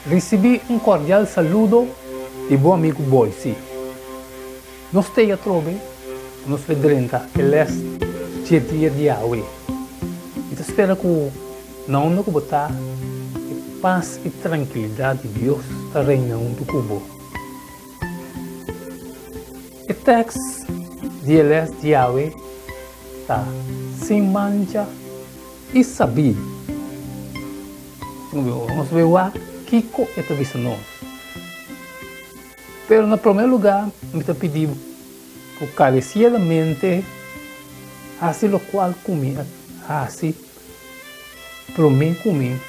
Recebi um cordial saludo de bom amigo Boise. Nós temos trove, nós vedremos ele dia de Yahweh. E espero que não nos botar paz e tranquilidade de Deus está reinando do cubo. O texto de ele de Yahweh está sem mancha e Sabi. Vamos ver o Kiko e talvez nós. Pero no primeiro lugar, me pedi que carecidamente assim o qual comi, assim para mim comi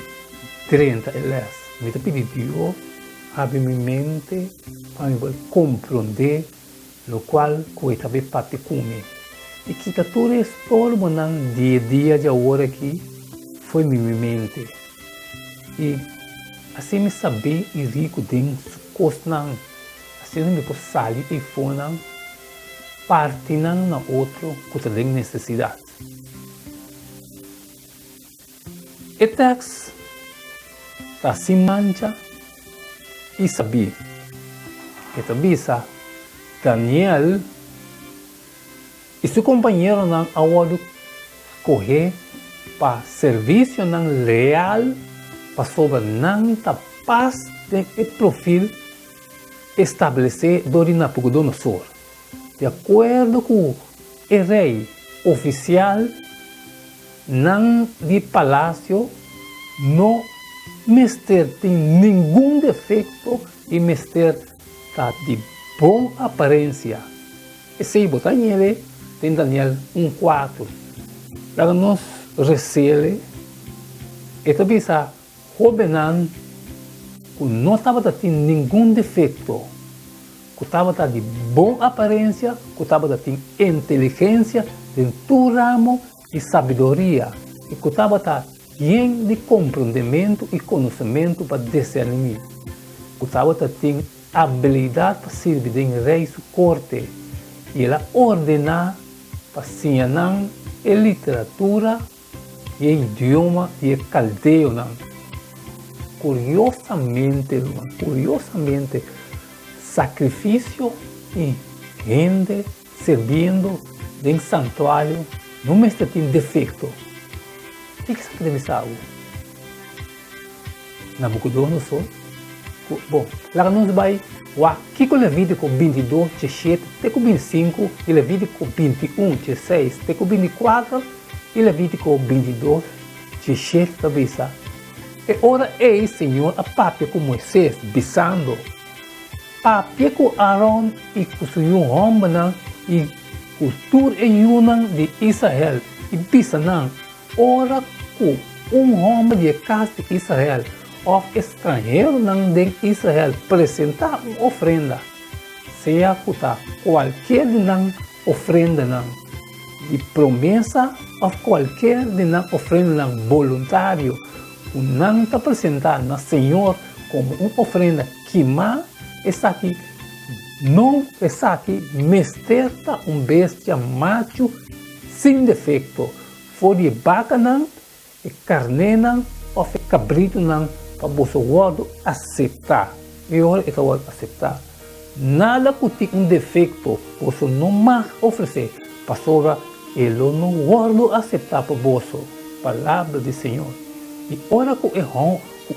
30 elas. Me pedi Deus abre minha mente para compreender o qual que também parte comi. E que tudo isso todo mundo dia de agora aqui foi minha mente. E assim me saber e rico dentro cosnan assim me posso sair e fonan parte na outro que tem necessidade. E texto está sem mancha e Sabi. E também Daniel e seu companheiro não agora correr para serviço não real para sobre não paz de perfil estabelecer do Nabucodonosor. De acordo com o rei oficial não de palácio, não mister tem nenhum defeito e mister está de boa aparência. E se botar nele, tem Daniel 1:4. Lá nós recebe e também Robenan, que não estava tendo nenhum defeito, que estava de boa aparência, que estava tendo inteligência, de todo ramo e sabedoria, e que estava cheio de compreendimento e conhecimento para discernir, que estava tendo habilidade para servir em rei sua corte, e ela ordenar para ensinar a literatura e idioma e caldeo. Curiosamente, sacrifício e gente servindo em santuário não me tem defeito. O que você deve saber? Nabucodonosor. Bom, lá nós vai aqui com Levítico 22, 17, até com 25, e Levítico 21, 16, até com 24, e Levítico 22, 17, também sabe. E ora ei, Senhor, a papia com Moisés, bisando. Papia com Aaron e com o Senhor Homem e cultura e unam de Israel. E bisanang, ora com homem de casa de Israel, ou estrangeiro de Israel, apresentar uma ofrenda. Seja qualquer ofrenda de promessa ou qualquer ofrenda voluntário. Não está apresentando ao Senhor como uma ofrenda queimada, essa aqui não essa aqui mesterta bestia macho sem defeito, for de vaca não, e carne não, ou cabrito não, para você gordo aceitar. E olha esse gordo aceitar. Nada que tem defeito, você não mais oferecer, para sobre ele não gordo aceitar para você. Palavra do Senhor. E ora que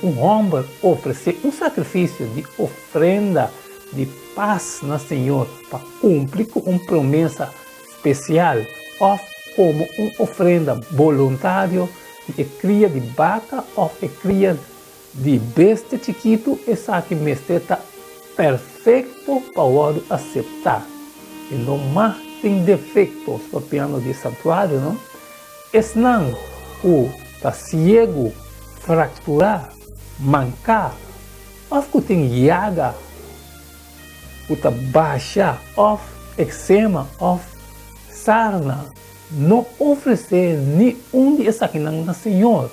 um homem oferecer um sacrifício de ofrenda de paz no Senhor para cumprir com uma promessa especial, ou como uma ofrenda voluntária de cria de vaca ou de cria de besta chiquito, essa aqui está perfeito para o aceitar. E não mais tem defeitos para o piano de santuário, não? Esse não o está cego, fracturar, mancar, ou que tem llaga, ou está baixa, ou eczema, ou sarna, não oferecer nenhum desses aqui no Senhor.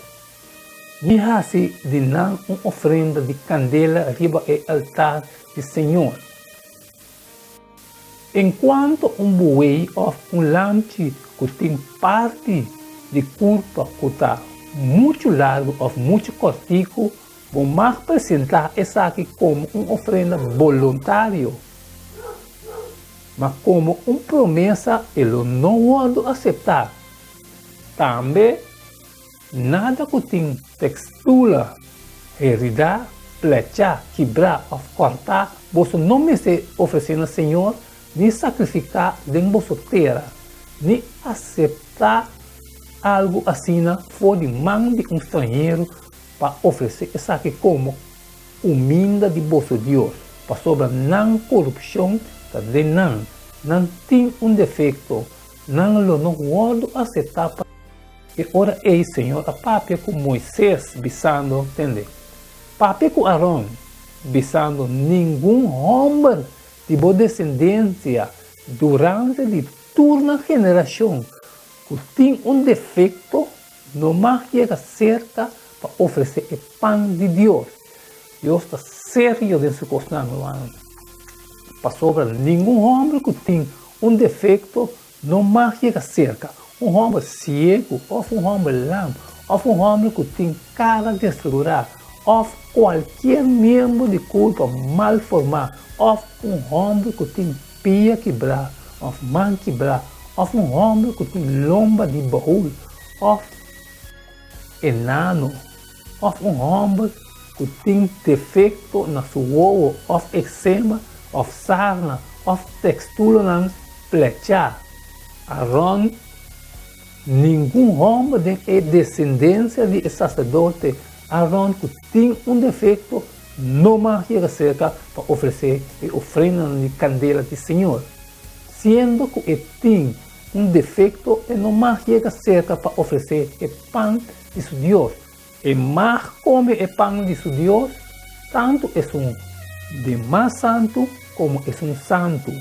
Nem assim de não uma ofrenda de candela riba e altar do Senhor. Enquanto um buey ou um lanche que tem parte de curva que está muito largo ou muito cortico, Vamos apresentar essa aqui como uma oferenda voluntária, mas como uma promessa, ele não pode aceitar. Também, nada que tem textura, heredar, plechar, quebrar ou cortar, você não me está oferecendo ao Senhor, nem sacrificar dentro da vossa terra, nem aceitar algo assim fora de mão de um estrangeiro para oferecer isso aqui como humilde de vosso Deus, para sobre não corrupção, também não tem defeito, não pode aceitar. E ora ei, Senhor, a papia com Moisés, bisando, entende? Papia com Arão, bisando nenhum homem de boa descendência durante de turna geração que tem defeito, não mais chega cerca para oferecer o pão de Deus. Deus está sério nesse costume, irmão. Para sobre nenhum homem que tem defeito, não mais chega cerca. Um homem cego, ou um homem lamo, ou um homem que tem cara desfigurada, ou qualquer membro de corpo mal formado, ou um homem que tem pia quebrada, ou mão quebrada, ou um homem que tem lomba de baú, ou enano, ou um homem que tem defeito na sua ovo, ou eczema, ou sarna, ou textura na plecha. Arão, nenhum homem é descendência de sacerdote. Arão que tem defeito, não mais chega cerca para oferecer a oferenda de candela do Senhor. Sendo que ele tem defeito, ele não mais chega cerca para oferecer o pão de seu Deus. E mais come o pão de seu Deus, tanto é de mais santo como é santo.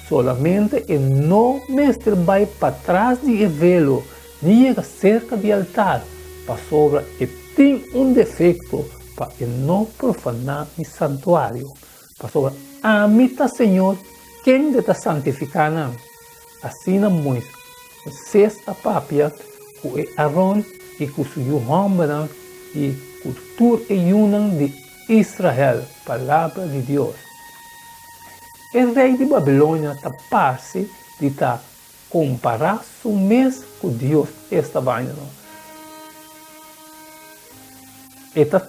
Solamente ele não mestre vai para trás de velo, nem chega cerca do altar, para sobre e tem defeito, para ele não profanar o santuário. Para sobre amita Senhor, quem deve santificar não? Assim não Moisés a papia, com Arão e com o homem e cultura e unam de Israel, palavra de Deus. O rei de Babilônia está parte de comparar o mês com Deus estava indo. Está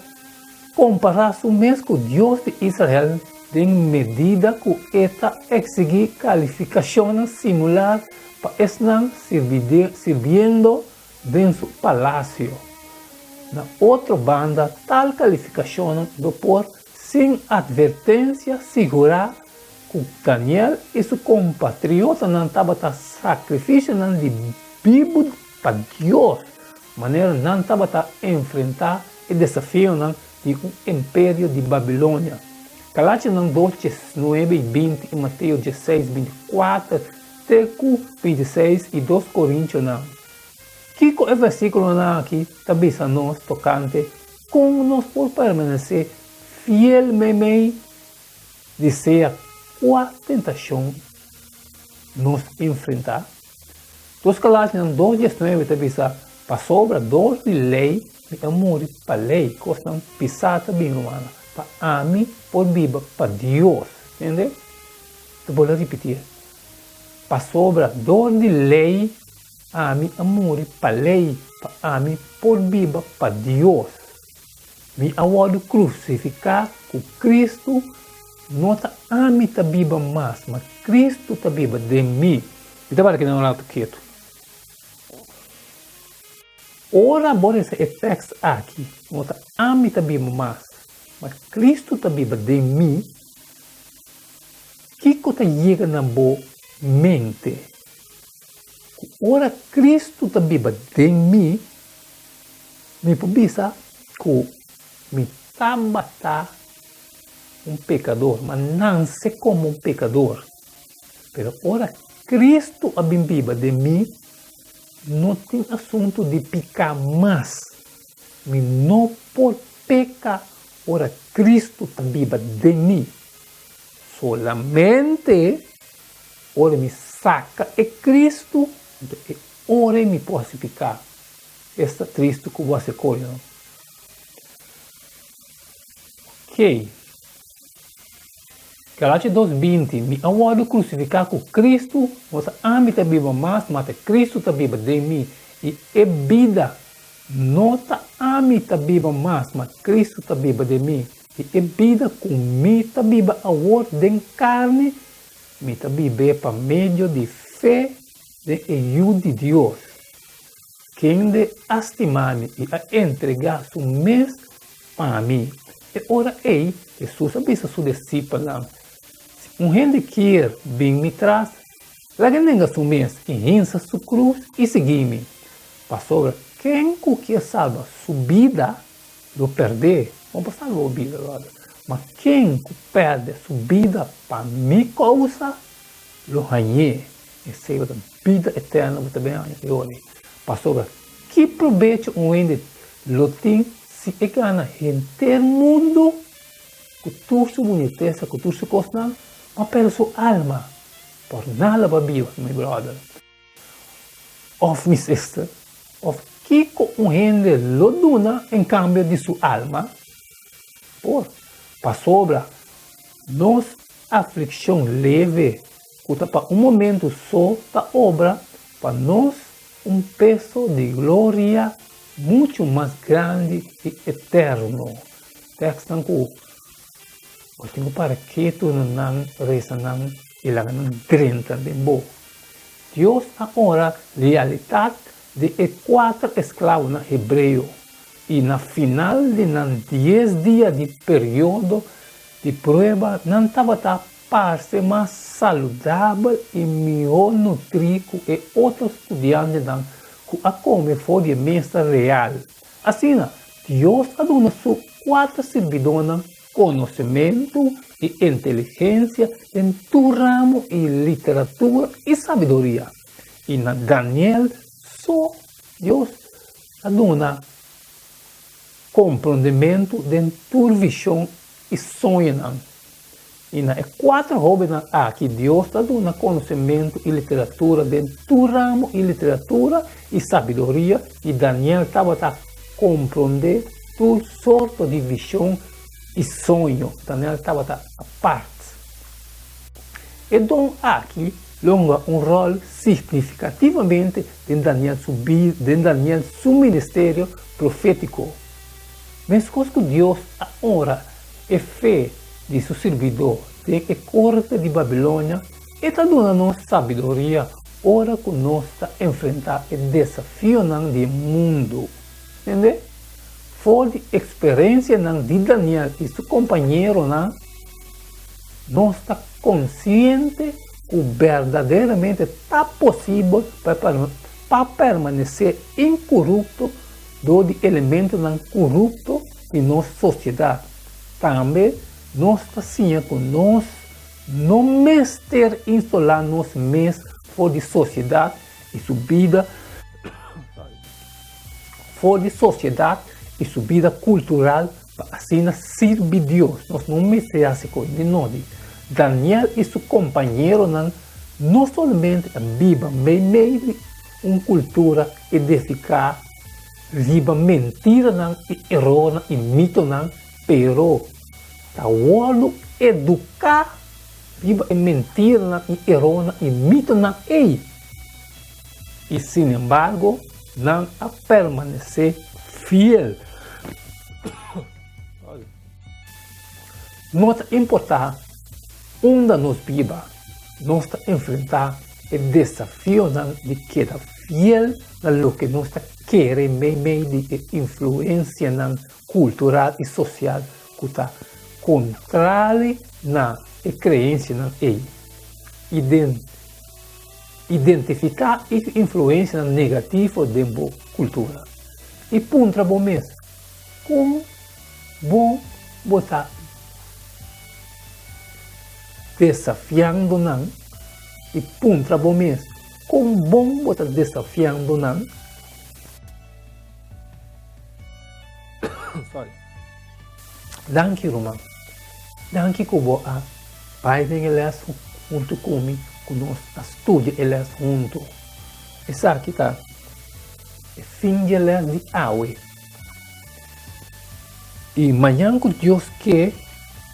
comparar o mês com Deus de Israel em medida que está exigir qualificações similares para estar servindo dentro do palácio. Na outra banda, tal qualificação do por sem advertência segurar que Daniel e seu compatriota não estavam sacrifício de Bíblia para Deus, maneira não estavam enfrentar o desafio de império de Babilônia. Galatas 2, 19 e 20 e Mateus 16, 24, 26 e 2 Coríntios. Que é o versículo aqui também a nós tocante como nós podemos permanecer fielmente de ser qual tentação nos enfrentar. Dos Galatas 2, 19 também para sobre dor de lei e amor para lei, costam pisar também humana, para a mim por viva para Deus, entende? Eu vou repetir. Para sobre dor de lei, a mim amor para lei, para a mim por viva para Deus. Me awado crucificar com Cristo. Nota a mim está viva mais, mas Cristo está viva de mim. Então, para que não é quieto. Ora, bora esse texto aqui. Nota a mim está viva mais, mas Cristo está viva de mim. Que coisa chega na boa mente? Ora, Cristo está viva de mim. Me pubisa que me tabata pecador, mas não sei como pecador. Pero ora Cristo a bem viva de mim, não tem assunto de pecar mais. Me não por pecar, ora Cristo está viva de mim. Solamente, ora me saca é Cristo, ora me pode pecar. Esta triste que você colhe. que Galátias 2:20, me awado crucificar com Cristo, nossa âmbita viva mais, mas Cristo está viva de mim, e é vida, nota âmbita viva mais, mas Cristo está viva de mim, e é vida com mim está viva a ordem carne, me está viva para meio de fé, de ajuda de Deus, quem de estimar-me e a entregar seu mês para mim. E ora ei, Jesus avisa seu discípulo, gente quer vir me traz, larga seu mês e rinça sua cruz e seguir-me. Pastor, quem quer salvar sua vida, lo perder, vamos salvar a vida agora. Mas quem perde sua vida para minha causa, lo ganhei. E seja a vida eterna também ganhei. Pastor, que proveito gente lo tem se é gana inteiro mundo, com toda sua boniteza, com toda sua coisa, mas pela sua alma, por nada para viver, meu brother. Of minha sister, of que gente lo dona em cambio de sua alma, por para sobra, nos aflição leve, que para momento só da obra, para nós peso de glória muito mais grande e eterno. Texto que eu tenho para que tu não reza não e lá não grita de boa. Deus agora realidade de 4 escravos na hebreu e na final de 10 dias de período de prova não estava a parte mais saudável e melhor nutrido e outros estudantes que a come foi de mesa real. Assim, Deus ha dado seus 4 servidores conhecimento e inteligência em todo ramo e literatura e sabedoria. E na Daniel, só Deus ha dado compreendimento de toda visão e sonho. E na 4 jovens aqui, Deus ha dado conhecimento e literatura de todo ramo e literatura e sabedoria. E Daniel estava a compreender toda sorte de visão e sonho. Daniel estava a parte. Então aqui longa rol significativamente de Daniel subir, de Daniel seu ministério profético. Mas que Deus agora é fé de seu servidor, de que corte de Babilônia, e está dando sabedoria, ora que nós está enfrentar o desafio do mundo. Entende? Foi a experiência de Daniel e seu companheiro, nós está consciente que verdadeiramente está possível para permanecer incorrupto do elemento corrupto de nossa sociedade. Também nós está assim que nós não mais ter instalar nos meios fora de sociedade e sua vida, fora de sociedade e sua vida cultural para assim servir Deus. Nós não mais ter essa coisa de nós. Daniel e seu companheiro não somente vivam meio de uma cultura edificada, viva mentira e erro e mito pero tá o educar viva mentira e erro e mito e sin embargo não a permanecer fiel. Nota importante, onde nós viva, nós enfrentar o desafio de quedar fiel no que nós queremos meio de influência cultural e social que está contrária na crença ele. Identificar a influência negativa da cultura. E ponto bom mesmo, como bom botar desafiando e ponto bom mesmo, como bom botar desafiando sorry. Danke, Roman. Danke, Kubo. Biden eles junto comigo, nós estudamos eles junto. Essa aqui está. É fim de eles de aue. E amanhã que Deus quer,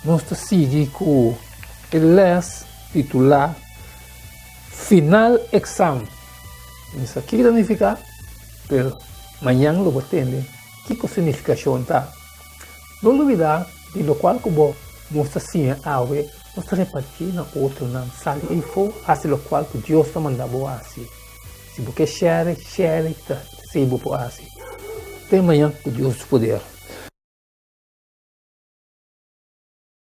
nós seguimos com o les titular Final Exam. Isso aqui significa, pero amanhã lo vou entender. O que significação tá? Não duvidar de lo qual que vou mostrar assim a ver, mostrar repartir na outra, na sala e for, assim lo qual que Deus está mandando assim. Se você share, tá, se você assim. Até amanhã com Deus poder.